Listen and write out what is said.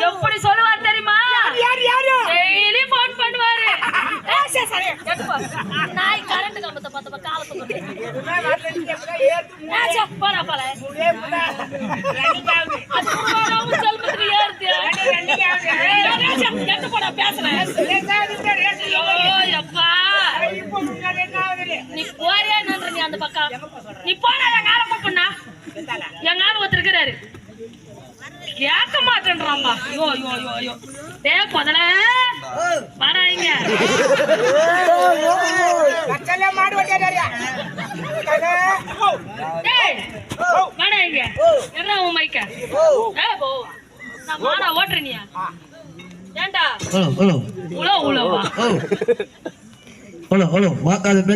எப்படி சொல்லுவார் தெரியுமா? டெய்லி போன் பண்ணுவாரு. நாய் கரண்ட் கம்பத்தை பார்த்தப்ப காலத்துக்கு போனா போல நீ போறியா நீ அந்த பக்கம் நீ போனா எங்க ஆள கூப்பிடா எங்க ஆள் ஒருத்தர் இருக்கிறாரு கேட்க மாட்டேன்றாம்பா. ஐயோ ஐயோ ஐயோ ஐயோ டே கொதல வராங்க வராங்க என்ன உன் மைக்க நான் மாடா ஓட்டுறனியா ஏண்டா உழோ உழவா ஹலோ வாக்காளர்